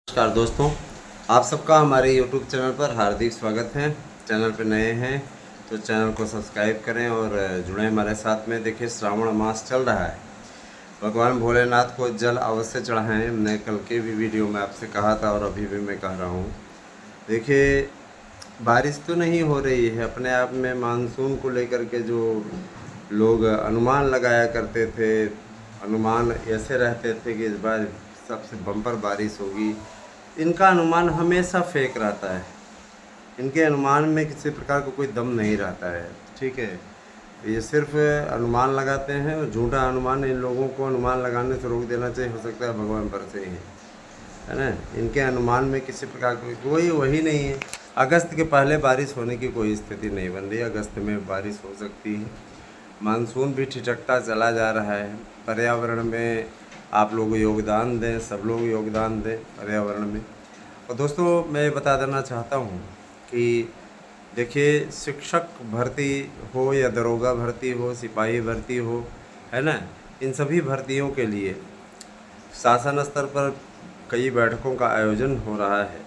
नमस्कार दोस्तों, आप सबका हमारे YouTube चैनल पर हार्दिक स्वागत है। चैनल पर नए हैं तो चैनल को सब्सक्राइब करें और जुड़ें हमारे साथ में। देखिए, श्रावण मास चल रहा है, भगवान भोलेनाथ को जल अवश्य चढ़ाएं। मैंने कल के भी वीडियो में आपसे कहा था और अभी भी मैं कह रहा हूँ। देखिए, बारिश तो नहीं हो रही है। अपने आप में मानसून को लेकर के जो लोग अनुमान लगाया करते थे, अनुमान ऐसे रहते थे कि इस बार सबसे बम्पर बारिश होगी, इनका अनुमान हमेशा फेक रहता है। इनके अनुमान में किसी प्रकार का कोई दम नहीं रहता है। ठीक है, ये सिर्फ अनुमान लगाते हैं और झूठा अनुमान। इन लोगों को अनुमान लगाने से रोक देना चाहिए। हो सकता है भगवान बरसे ही, है ना। इनके अनुमान में किसी प्रकार की कोई वही नहीं है। अगस्त के पहले बारिश होने की कोई स्थिति नहीं बन रही। अगस्त में बारिश हो सकती है। मानसून भी ठिठकता चला जा रहा है। पर्यावरण में आप लोग योगदान दें, सब लोग योगदान दें पर्यावरण में। और दोस्तों, मैं बता देना चाहता हूँ कि देखिए, शिक्षक भर्ती हो या दरोगा भर्ती हो, सिपाही भर्ती हो, है ना, इन सभी भर्तियों के लिए शासन स्तर पर कई बैठकों का आयोजन हो रहा है।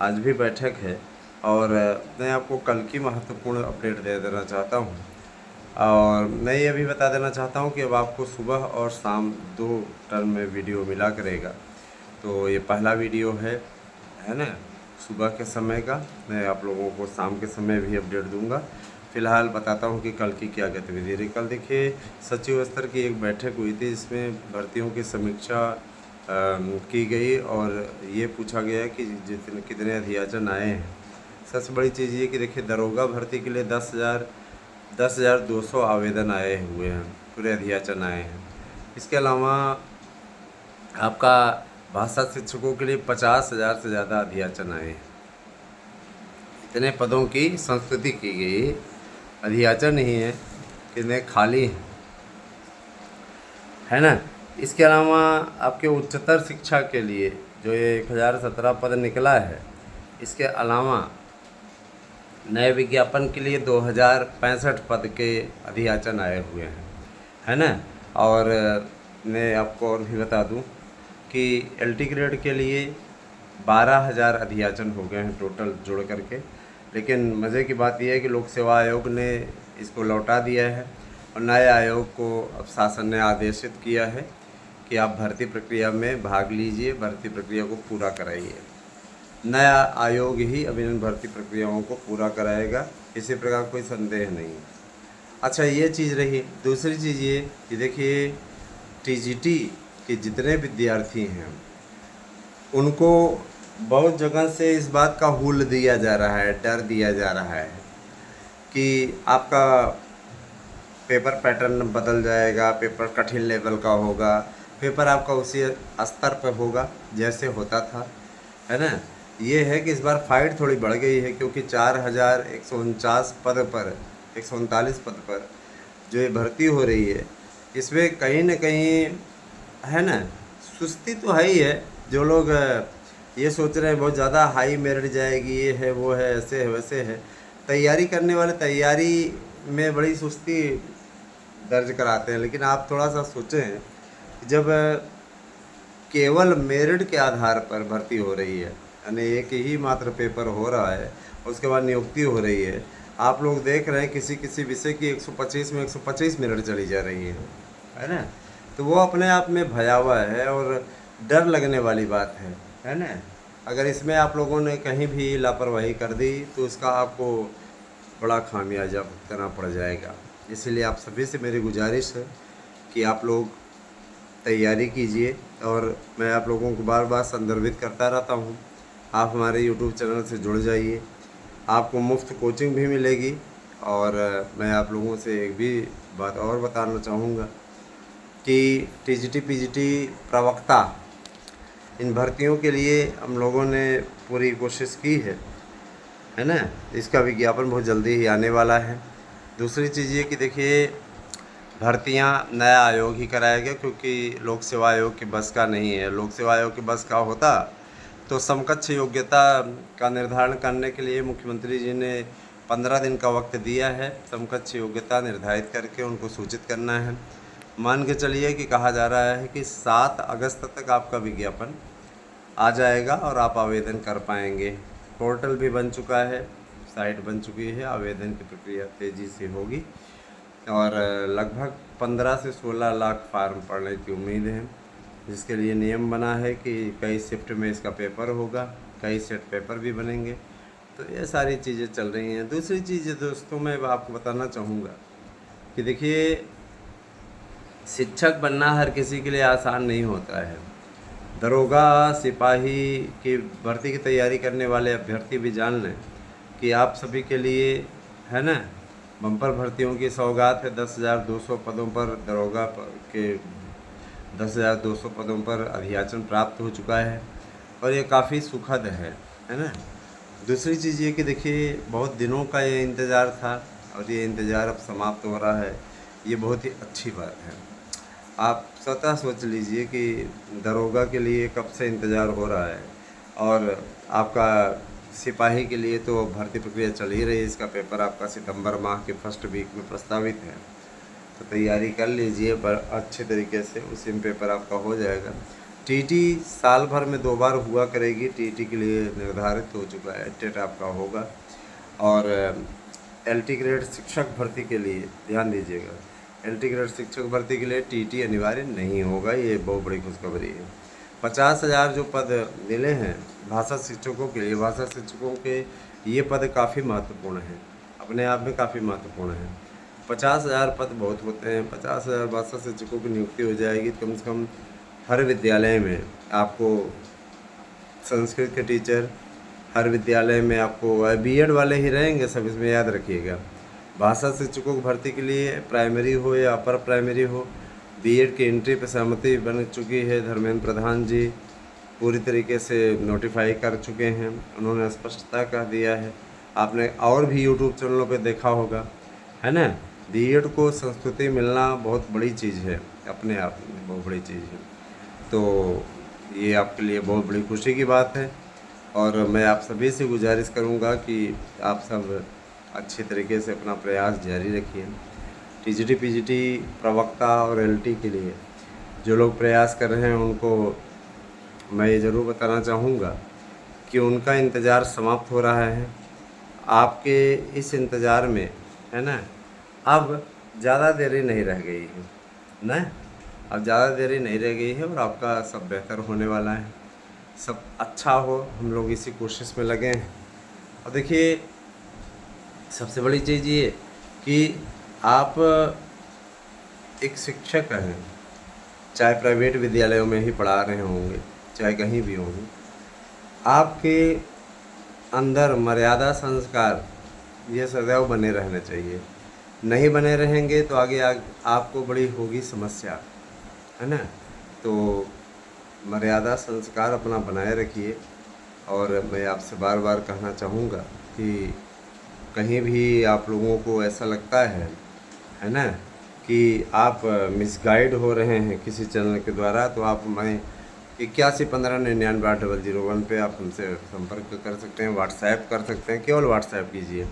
आज भी बैठक है और मैं आपको कल की महत्वपूर्ण अपडेट दे देना चाहता हूँ। और मैं ये भी बता देना चाहता हूँ कि अब आपको सुबह और शाम 2 टर्म में वीडियो मिला करेगा। तो ये पहला वीडियो है ना, सुबह के समय का। मैं आप लोगों को शाम के समय भी अपडेट दूंगा। फ़िलहाल बताता हूँ कि कल की क्या गतिविधि रही। कल देखिए, सचिव स्तर की एक बैठक हुई थी, जिसमें भर्तियों की समीक्षा की गई और ये पूछा गया कि कितने अध्याचन आए हैं। सबसे बड़ी चीज़ ये कि देखिए, दरोगा भर्ती के लिए 10,200 आवेदन आए हुए हैं, पूरे अध्याचन आए हैं। इसके अलावा आपका भाषा शिक्षकों के लिए 50,000 से ज़्यादा अध्याचन आए हैं। इतने पदों की संस्तुति की गई। अध्याचन ही है, कितने खाली हैं, है ना। इसके अलावा आपके उच्चतर शिक्षा के लिए जो ये 1017 पद निकला है, इसके अलावा नए विज्ञापन के लिए 2065 पद के अध्याचन आए हुए हैं, है ना। और मैं आपको और भी बता दूं कि एलटी ग्रेड के लिए 12,000 अध्याचन हो गए हैं टोटल जोड़ करके। लेकिन मज़े की बात यह है कि लोक सेवा आयोग ने इसको लौटा दिया है और नए आयोग को अब शासन ने आदेशित किया है कि आप भर्ती प्रक्रिया में भाग लीजिए, भर्ती प्रक्रिया को पूरा कराइए। नया आयोग ही अब इन भर्ती प्रक्रियाओं को पूरा कराएगा, इसी प्रकार कोई संदेह नहीं है। अच्छा, ये चीज़ रही। दूसरी चीज़ ये कि देखिए, टीजीटी के जितने विद्यार्थी हैं उनको बहुत जगह से इस बात का हुल दिया जा रहा है, डर दिया जा रहा है कि आपका पेपर पैटर्न बदल जाएगा, पेपर कठिन लेवल का होगा, पेपर आपका उसी स्तर पर होगा जैसे होता था, है ना। ये है कि इस बार फाइट थोड़ी बढ़ गई है, क्योंकि 4,149 पद पर, 139 पद पर जो ये भर्ती हो रही है, इसमें कहीं ना कहीं, है ना, सुस्ती तो है ही है। जो लोग ये सोच रहे हैं बहुत ज़्यादा हाई मेरिट जाएगी, ये है वो है, ऐसे है वैसे है, तैयारी करने वाले तैयारी में बड़ी सुस्ती दर्ज कराते हैं। लेकिन आप थोड़ा सा सोचें, जब केवल मेरिट के आधार पर भर्ती हो रही है, यानी एक ही मात्र पेपर हो रहा है, उसके बाद नियुक्ति हो रही है, आप लोग देख रहे हैं किसी किसी विषय की 125 में 125 मिनट चली जा रही है ना। तो वो अपने आप में भयावह है और डर लगने वाली बात है ना। अगर इसमें आप लोगों ने कहीं भी लापरवाही कर दी तो उसका आपको बड़ा खामियाजा भुगतना पड़ जाएगा। इसीलिए आप सभी से मेरी गुजारिश है कि आप लोग तैयारी कीजिए। और मैं आप लोगों को बार बार संदर्भित करता रहता हूँ, आप हमारे यूट्यूब चैनल से जुड़ जाइए, आपको मुफ्त कोचिंग भी मिलेगी। और मैं आप लोगों से एक भी बात और बताना चाहूँगा कि टीजीटी पीजीटी प्रवक्ता, इन भर्तियों के लिए हम लोगों ने पूरी कोशिश की है ना। इसका विज्ञापन बहुत जल्दी ही आने वाला है। दूसरी चीज़ ये कि देखिए, भर्तियां नया आयोग ही कराएगा, क्योंकि लोक सेवा आयोग की बस का नहीं है। लोक सेवा आयोग की बस का होता तो समकक्ष योग्यता का निर्धारण करने के लिए मुख्यमंत्री जी ने 15 दिन का वक्त दिया है। समकक्ष योग्यता निर्धारित करके उनको सूचित करना है। मान के चलिए कि कहा जा रहा है कि 7 अगस्त तक आपका विज्ञापन आ जाएगा और आप आवेदन कर पाएंगे। पोर्टल भी बन चुका है, साइट बन चुकी है, आवेदन की प्रक्रिया तेज़ी से होगी और लगभग 15 से 16 लाख फार्म पड़ने की उम्मीद है, जिसके लिए नियम बना है कि कई शिफ्ट में इसका पेपर होगा, कई सेट पेपर भी बनेंगे। तो ये सारी चीज़ें चल रही हैं। दूसरी चीज़ दोस्तों मैं आपको बताना चाहूँगा कि देखिए, शिक्षक बनना हर किसी के लिए आसान नहीं होता है। दरोगा, सिपाही की भर्ती की तैयारी करने वाले अभ्यर्थी भी जान लें कि आप सभी के लिए, है ना, बम्पर भर्तियों की सौगात है। 10,200 पदों पर दरोगा के 10,200 पदों पर अभियाचन प्राप्त हो चुका है और ये काफ़ी सुखद है ना। दूसरी चीज़ ये कि देखिए, बहुत दिनों का ये इंतज़ार था और ये इंतज़ार अब समाप्त हो रहा है। ये बहुत ही अच्छी बात है। आप स्वतः सोच लीजिए कि दरोगा के लिए कब से इंतज़ार हो रहा है और आपका सिपाही के लिए तो भर्ती प्रक्रिया चल ही रही है। इसका पेपर आपका सितंबर माह के फर्स्ट वीक में प्रस्तावित है, तो तैयारी कर लीजिए पर अच्छे तरीके से, उसी में पेपर आपका हो जाएगा। टीटी साल भर में 2 बार हुआ करेगी, टीटी के लिए निर्धारित हो चुका है, टेट आपका होगा। और एलटी ग्रेड शिक्षक भर्ती के लिए ध्यान दीजिएगा, एलटी ग्रेड शिक्षक भर्ती के लिए टीटी अनिवार्य नहीं होगा, ये बहुत बड़ी खुशखबरी है। 50,000 जो पद मिले हैं भाषा शिक्षकों के लिए, भाषा शिक्षकों के ये पद काफ़ी महत्वपूर्ण हैं, अपने आप में काफ़ी महत्वपूर्ण हैं। 50,000 पद बहुत होते हैं। 50,000 भाषा शिक्षकों की नियुक्ति हो जाएगी। कम से कम हर विद्यालय में आपको संस्कृत के टीचर, हर विद्यालय में आपको बीएड वाले ही रहेंगे सब, इसमें याद रखिएगा। भाषा शिक्षकों की भर्ती के लिए प्राइमरी हो या अपर प्राइमरी हो, बीएड की एंट्री पर सहमति बन चुकी है। धर्मेंद्र प्रधान जी पूरी तरीके से नोटिफाई कर चुके हैं, उन्होंने स्पष्टता कर दिया है। आपने और भी यूट्यूब चैनलों पे देखा होगा, है ना। बीएड को संस्कृति मिलना बहुत बड़ी चीज़ है, अपने आप में बहुत बड़ी चीज़ है। तो ये आपके लिए बहुत बड़ी खुशी की बात है और मैं आप सभी से गुजारिश करूँगा कि आप सब अच्छे तरीके से अपना प्रयास जारी रखिए। टीजीटी पीजीटी प्रवक्ता और एलटी के लिए जो लोग प्रयास कर रहे हैं, उनको मैं ये ज़रूर बताना चाहूँगा कि उनका इंतज़ार समाप्त हो रहा है। आपके इस इंतज़ार में, है ना, अब ज़्यादा देरी नहीं रह गई है ना, अब ज़्यादा देरी नहीं रह गई है और आपका सब बेहतर होने वाला है, सब अच्छा हो। हम लोग इसी कोशिश में लगे हैं। और देखिए, सबसे बड़ी चीज़ ये कि आप एक शिक्षक हैं, चाहे प्राइवेट विद्यालयों में ही पढ़ा रहे होंगे, चाहे कहीं भी होंगे, आपके अंदर मर्यादा संस्कार ये सदैव बने रहने चाहिए। नहीं बने रहेंगे तो आगे आपको बड़ी होगी समस्या, है ना। तो मर्यादा संस्कार अपना बनाए रखिए। और मैं आपसे बार बार कहना चाहूँगा कि कहीं भी आप लोगों को ऐसा लगता है ना, कि आप मिसगाइड हो रहे हैं किसी चैनल के द्वारा, तो आप मैं 8115998001 पे आप हमसे संपर्क कर सकते हैं, व्हाट्सएप कर सकते हैं, केवल व्हाट्सएप कीजिए।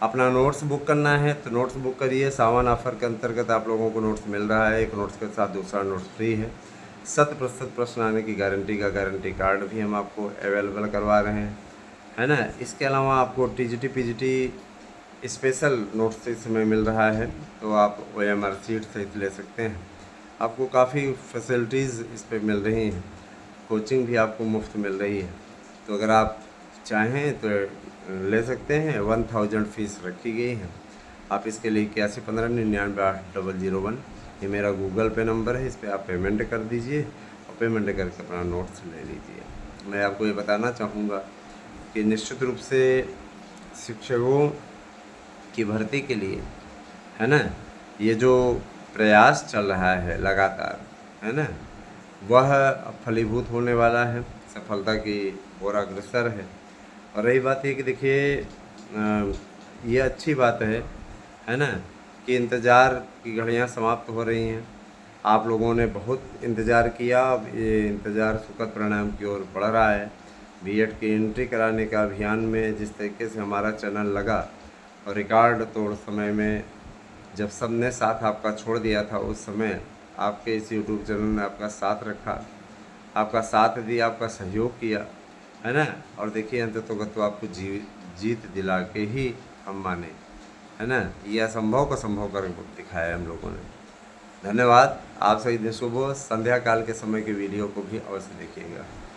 अपना नोट्स बुक करना है तो नोट्स बुक करिए। सावन ऑफर के अंतर्गत आप लोगों को नोट्स मिल रहा है, एक नोट्स के साथ दूसरा नोट्स फ्री है। 100% प्रश्न आने की गारंटी का गारंटी कार्ड भी हम आपको अवेलेबल करवा रहे हैं, है ना। इसके अलावा आपको टीजीटी पीजीटी स्पेशल नोट्स इस समय मिल रहा है, तो आप OMR सीट सहित ले सकते हैं। आपको काफ़ी फैसिलिटीज़ इस पर मिल रही हैं, कोचिंग भी आपको मुफ्त मिल रही है। तो अगर आप चाहें तो ले सकते हैं। 1000 फीस रखी गई है। आप इसके लिए 8115998001 ये मेरा गूगल पे नंबर है, इस पर आप पेमेंट कर दीजिए और पेमेंट करके अपना नोट्स ले लीजिए। मैं आपको ये बताना चाहूँगा कि निश्चित रूप से शिक्षकों की भर्ती के लिए, है ना, ये जो प्रयास चल रहा है लगातार, है ना, वह अब फलीभूत होने वाला है, सफलता की ओर अग्रसर है। और रही बात ये कि देखिए, ये अच्छी बात है ना, कि इंतज़ार की घड़ियां समाप्त हो रही हैं। आप लोगों ने बहुत इंतज़ार किया, अब ये इंतज़ार सुखद परिणाम की ओर बढ़ रहा है। बीएड की एंट्री कराने का अभियान में जिस तरीके से हमारा चैनल लगा और रिकॉर्ड तोड़ समय में जब सब ने साथ आपका छोड़ दिया था, उस समय आपके इस यूट्यूब चैनल ने आपका साथ रखा आपका साथ दिया, आपका सहयोग किया, है ना। और देखिए अंततः तो आपको जीत दिला के ही हम माने, है ना। ये असंभव को संभव कर दिखाया है हम लोगों ने। धन्यवाद। आप सभी दिन सुबह संध्या काल के समय के वीडियो को भी अवश्य देखिएगा।